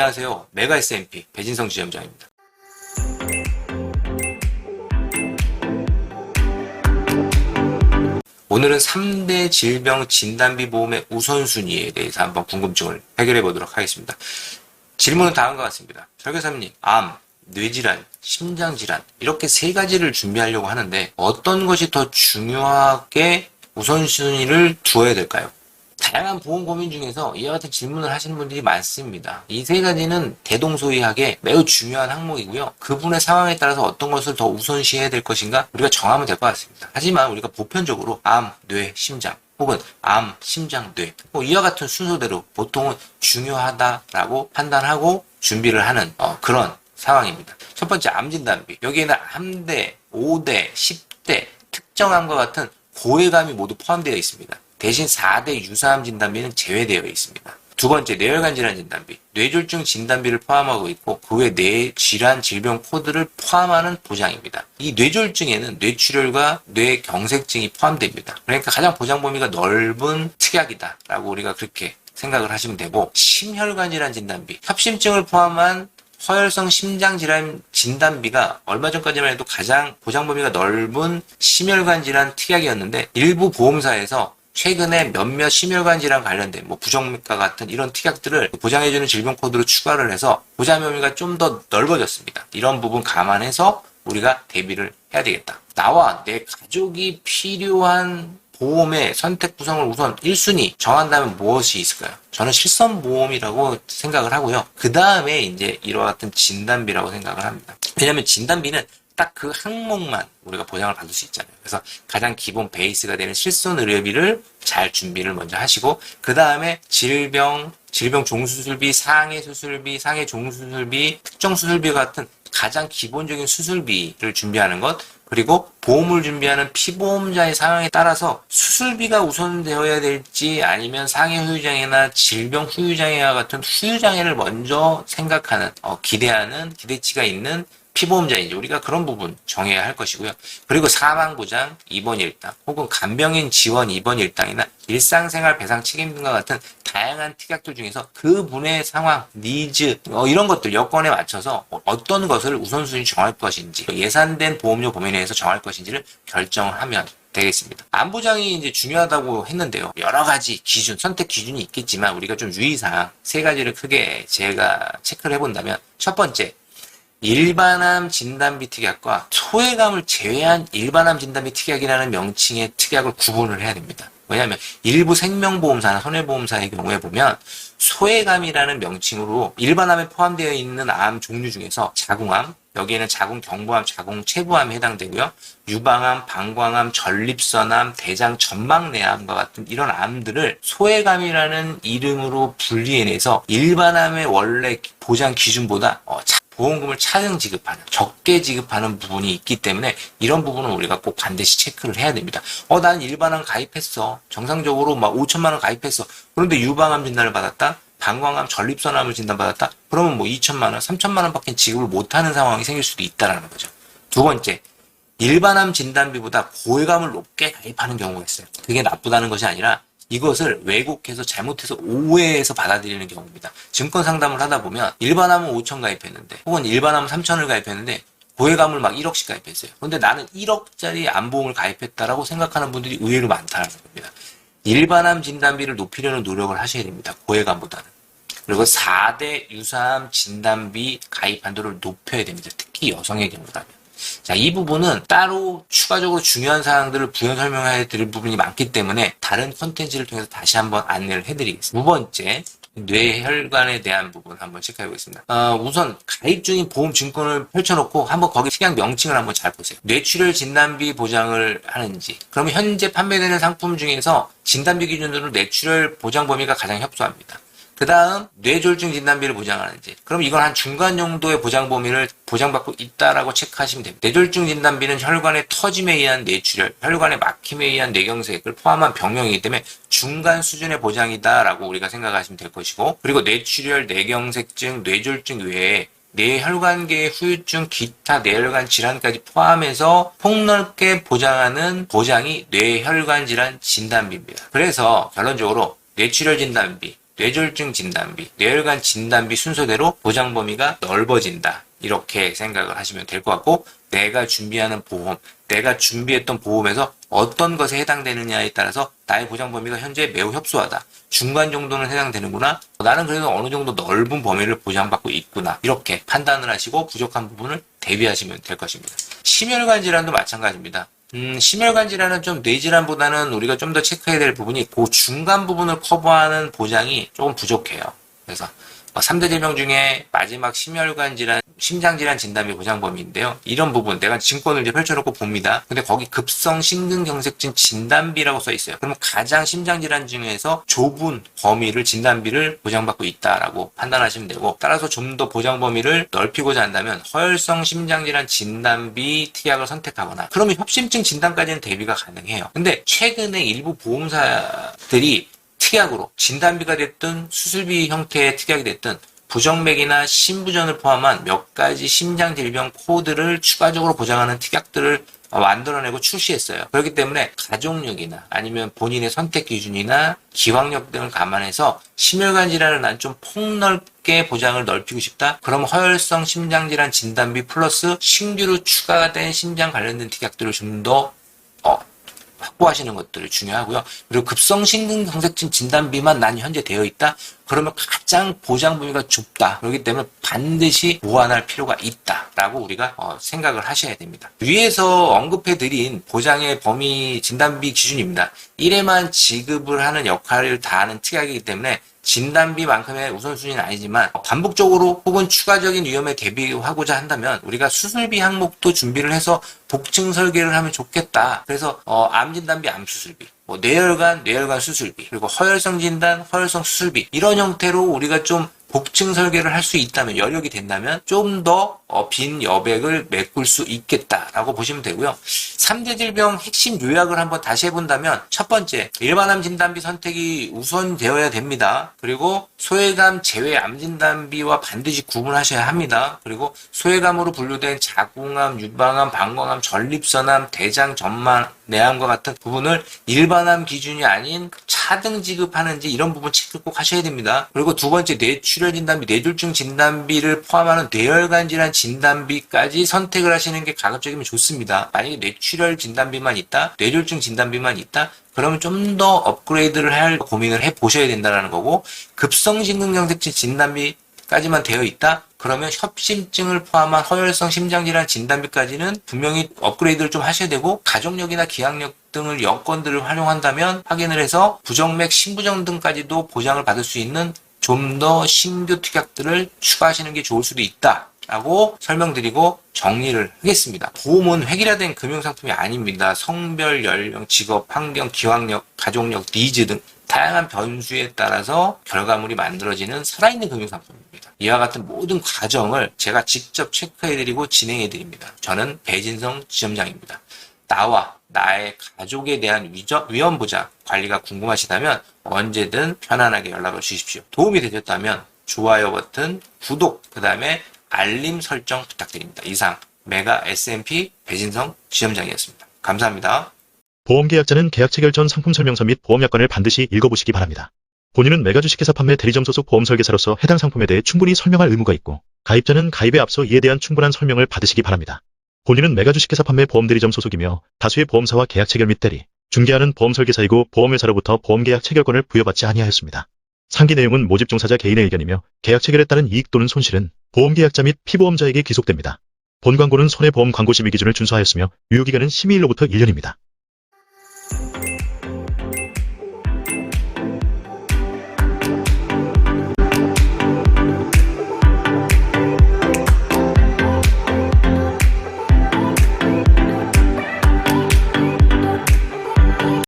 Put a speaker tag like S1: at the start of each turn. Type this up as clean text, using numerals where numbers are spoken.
S1: 안녕하세요. 메가 S&P 배진성 지점장입니다. 오늘은 3대 질병 진단비 보험의 우선순위에 대해서 한번 궁금증을 해결해 보도록 하겠습니다. 질문은 다음과 같습니다. 설계사님, 암, 뇌질환, 심장질환 이렇게 세 가지를 준비하려고 하는데 어떤 것이 더 중요하게 우선순위를 두어야 될까요? 다양한 보험 고민 중에서 이와 같은 질문을 하시는 분들이 많습니다. 이 세 가지는 대동소이하게 매우 중요한 항목이고요. 그분의 상황에 따라서 어떤 것을 더 우선시해야 될 것인가 우리가 정하면 될 것 같습니다. 하지만 우리가 보편적으로 암, 뇌, 심장 혹은 암, 심장, 뇌 이와 같은 순서대로 보통은 중요하다라고 판단하고 준비를 하는 그런 상황입니다. 첫 번째 암 진단비. 여기에는 암대, 5대, 10대, 특정암과 같은 고해감이 모두 포함되어 있습니다. 대신 4대 유사암 진단비는 제외되어 있습니다. 두 번째, 뇌혈관 질환 진단비. 뇌졸중 진단비를 포함하고 있고 그 외 뇌질환 질병 코드를 포함하는 보장입니다. 이 뇌졸중에는 뇌출혈과 뇌경색증이 포함됩니다. 그러니까 가장 보장 범위가 넓은 특약이다라고 우리가 그렇게 생각을 하시면 되고, 심혈관 질환 진단비. 협심증을 포함한 허혈성 심장질환 진단비가 얼마 전까지만 해도 가장 보장 범위가 넓은 심혈관 질환 특약이었는데, 일부 보험사에서 최근에 몇몇 심혈관 질환 관련된 부정맥과 같은 이런 특약들을 보장해주는 질병 코드로 추가를 해서 보장 범위가 좀 더 넓어졌습니다. 이런 부분 감안해서 우리가 대비를 해야 되겠다. 나와 내 가족이 필요한 보험의 선택 구성을 우선 1순위 정한다면 무엇이 있을까요? 저는 실손보험이라고 생각을 하고요. 그 다음에 이제 이와 같은 진단비라고 생각을 합니다. 왜냐하면 진단비는 딱 그 항목만 우리가 보장을 받을 수 있잖아요. 그래서 가장 기본 베이스가 되는 실손의료비를 잘 준비를 먼저 하시고, 그 다음에 질병 종수술비, 상해 수술비, 상해 종수술비, 특정 수술비 같은 가장 기본적인 수술비를 준비하는 것, 그리고 보험을 준비하는 피보험자의 상황에 따라서 수술비가 우선되어야 될지 아니면 상해 후유장애나 질병 후유장애와 같은 후유장애를 먼저 생각하는, 기대하는, 기대치가 있는 피보험자인지 우리가 그런 부분 정해야 할 것이고요. 그리고 사망보장, 입원 일당, 혹은 간병인 지원 입원 일당이나 일상생활 배상 책임 등과 같은 다양한 특약들 중에서 그분의 상황, 니즈, 이런 것들 여건에 맞춰서 어떤 것을 우선순위 정할 것인지, 예산된 보험료 범위 내에서 정할 것인지를 결정하면 되겠습니다. 암보장이 이제 중요하다고 했는데요. 여러 가지 기준, 선택 기준이 있겠지만 우리가 좀 유의사항 세 가지를 크게 제가 체크를 해본다면, 첫 번째, 일반암 진단비 특약과 소외감을 제외한 일반암 진단비 특약이라는 명칭의 특약을 구분을 해야 됩니다. 왜냐하면 일부 생명보험사나 손해보험사의 경우에 보면 소외감이라는 명칭으로 일반암에 포함되어 있는 암 종류 중에서 자궁암, 여기에는 자궁경부암, 자궁체부암이 해당되고요. 유방암, 방광암, 전립선암, 대장 전막내암과 같은 이런 암들을 소외감이라는 이름으로 분리해내서 일반암의 원래 보장 기준보다 보험금을 차등 지급하는, 적게 지급하는 부분이 있기 때문에 이런 부분은 우리가 꼭 반드시 체크를 해야 됩니다. 난 일반암 가입했어. 정상적으로 5천만 원 가입했어. 그런데 유방암 진단을 받았다? 방광암, 전립선암을 진단받았다? 그러면 2천만 원, 3천만 원밖에 지급을 못하는 상황이 생길 수도 있다는 거죠. 두 번째, 일반암 진단비보다 고해감을 높게 가입하는 경우가 있어요. 그게 나쁘다는 것이 아니라 이것을 왜곡해서 잘못해서 오해해서 받아들이는 경우입니다. 증권 상담을 하다 보면 일반암은 5천 가입했는데, 혹은 일반암은 3천을 가입했는데 고해감을 1억씩 가입했어요. 그런데 나는 1억짜리 암보험을 가입했다라고 생각하는 분들이 의외로 많다는 겁니다. 일반암 진단비를 높이려는 노력을 하셔야 됩니다. 고해감보다는. 그리고 4대 유사암 진단비 가입 한도를 높여야 됩니다. 특히 여성의 경우라면. 자, 이 부분은 따로 추가적으로 중요한 사항들을 부연 설명해 드릴 부분이 많기 때문에 다른 콘텐츠를 통해서 다시 한번 안내를 해드리겠습니다. 두 번째, 뇌혈관에 대한 부분 한번 체크해 보겠습니다. 우선 가입 중인 보험 증권을 펼쳐놓고 한번 거기 특약 명칭을 한번 잘 보세요. 뇌출혈 진단비 보장을 하는지, 그러면 현재 판매되는 상품 중에서 진단비 기준으로 뇌출혈 보장 범위가 가장 협소합니다. 그 다음 뇌졸중 진단비를 보장하는지, 그럼 이건 한 중간 정도의 보장 범위를 보장받고 있다라고 체크하시면 됩니다. 뇌졸중 진단비는 혈관의 터짐에 의한 뇌출혈, 혈관의 막힘에 의한 뇌경색을 포함한 병명이기 때문에 중간 수준의 보장이다라고 우리가 생각하시면 될 것이고, 그리고 뇌출혈, 뇌경색증, 뇌졸중 외에 뇌혈관계의 후유증, 기타 뇌혈관 질환까지 포함해서 폭넓게 보장하는 보장이 뇌혈관 질환 진단비입니다. 그래서 결론적으로 뇌출혈 진단비, 뇌졸중 진단비, 뇌혈관 진단비 순서대로 보장 범위가 넓어진다. 이렇게 생각을 하시면 될 것 같고, 내가 준비하는 보험, 내가 준비했던 보험에서 어떤 것에 해당되느냐에 따라서 나의 보장 범위가 현재 매우 협소하다. 중간 정도는 해당되는구나. 나는 그래도 어느 정도 넓은 범위를 보장받고 있구나. 이렇게 판단을 하시고 부족한 부분을 대비하시면 될 것입니다. 심혈관 질환도 마찬가지입니다. 심혈관 질환은 좀 뇌질환보다는 우리가 좀 더 체크해야 될 부분이 그 중간 부분을 커버하는 보장이 조금 부족해요. 그래서 3대 질병 중에 마지막 심혈관 질환, 심장질환 진단비 보장 범위인데요. 이런 부분 내가 증권을 이제 펼쳐놓고 봅니다. 근데 거기 급성 심근경색증 진단비라고 써 있어요. 그러면 가장 심장질환 중에서 좁은 범위를 진단비를 보장받고 있다라고 판단하시면 되고, 따라서 좀 더 보장 범위를 넓히고자 한다면 허혈성 심장질환 진단비 특약을 선택하거나, 그러면 협심증 진단까지는 대비가 가능해요. 근데 최근에 일부 보험사들이 특약으로 진단비가 됐든 수술비 형태의 특약이 됐든 부정맥이나 심부전을 포함한 몇 가지 심장질병 코드를 추가적으로 보장하는 특약들을 만들어내고 출시했어요. 그렇기 때문에 가족력이나 아니면 본인의 선택 기준이나 기왕력 등을 감안해서 심혈관 질환을 난 좀 폭넓게 보장을 넓히고 싶다. 그럼 허혈성 심장질환 진단비 플러스 신규로 추가된 심장 관련된 특약들을 좀 더 확보하시는 것들이 중요하고요. 그리고 급성 심근경색증 진단비만 난 현재 되어 있다. 그러면 가장 보장 범위가 좁다. 그렇기 때문에 반드시 보완할 필요가 있다라고 우리가 생각을 하셔야 됩니다. 위에서 언급해드린 보장의 범위 진단비 기준입니다. 1회만 지급을 하는 역할을 다하는 특약이기 때문에 진단비만큼의 우선순위는 아니지만 반복적으로 혹은 추가적인 위험에 대비하고자 한다면 우리가 수술비 항목도 준비를 해서 복층 설계를 하면 좋겠다. 그래서 암 진단비, 암 수술비, 뇌혈관 수술비, 그리고 허혈성 진단, 허혈성 수술비, 이런 형태로 우리가 좀 복층 설계를 할 수 있다면, 여력이 된다면 좀 더 빈 여백을 메꿀 수 있겠다라고 보시면 되고요. 3대 질병 핵심 요약을 한번 다시 해본다면, 첫 번째, 일반암 진단비 선택이 우선되어야 됩니다. 그리고 소외감 제외 암 진단비와 반드시 구분하셔야 합니다. 그리고 소외감으로 분류된 자궁암, 유방암, 방광암, 전립선암, 대장, 전만, 내암과 같은 부분을 일반암 기준이 아닌 차등 지급하는지 이런 부분 체크 꼭 하셔야 됩니다. 그리고 두 번째, 뇌출혈 진단비, 뇌졸중 진단비를 포함하는 뇌혈관 질환 진단비까지 선택을 하시는 게 가급적이면 좋습니다. 만약에 뇌출혈 진단비만 있다, 뇌졸중 진단비만 있다, 그러면 좀 더 업그레이드를 할 고민을 해보셔야 된다는 거고, 급성 심근경색증 진단비까지만 되어 있다, 그러면 협심증을 포함한 허혈성 심장질환 진단비까지는 분명히 업그레이드를 좀 하셔야 되고, 가족력이나 기항력 등을 여건들을 활용한다면 확인을 해서 부정맥, 심부전 등까지도 보장을 받을 수 있는 좀 더 신규 특약들을 추가하시는 게 좋을 수도 있다 라고 설명드리고 정리를 하겠습니다. 보험은 획일화된 금융상품이 아닙니다. 성별, 연령, 직업, 환경, 기왕력, 가족력, 니즈 등 다양한 변수에 따라서 결과물이 만들어지는 살아있는 금융상품입니다. 이와 같은 모든 과정을 제가 직접 체크해드리고 진행해드립니다. 저는 배진성 지점장입니다. 나와 나의 가족에 대한 위험 보장 관리가 궁금하시다면 언제든 편안하게 연락을 주십시오. 도움이 되셨다면 좋아요 버튼, 구독, 그 다음에 알림 설정 부탁드립니다. 이상 메가 S&P 배진성 지점장이었습니다. 감사합니다.
S2: 보험계약자는 계약 체결 전 상품 설명서 및 보험 약관을 반드시 읽어보시기 바랍니다. 본인은 메가 주식회사 판매 대리점 소속 보험 설계사로서 해당 상품에 대해 충분히 설명할 의무가 있고, 가입자는 가입에 앞서 이에 대한 충분한 설명을 받으시기 바랍니다. 본인은 메가 주식회사 판매 보험 대리점 소속이며 다수의 보험사와 계약 체결 및 대리, 중개하는 보험 설계사이고 보험회사로부터 보험계약 체결권을 부여받지 아니하였습니다. 상기 내용은 모집 종사자 개인의 의견이며 계약 체결에 따른 이익 또는 손실은 보험계약자 및 피보험자에게 귀속됩니다. 본 광고는 손해보험 광고 심의 기준을 준수하였으며 유효기간은 심의일로부터 1년입니다.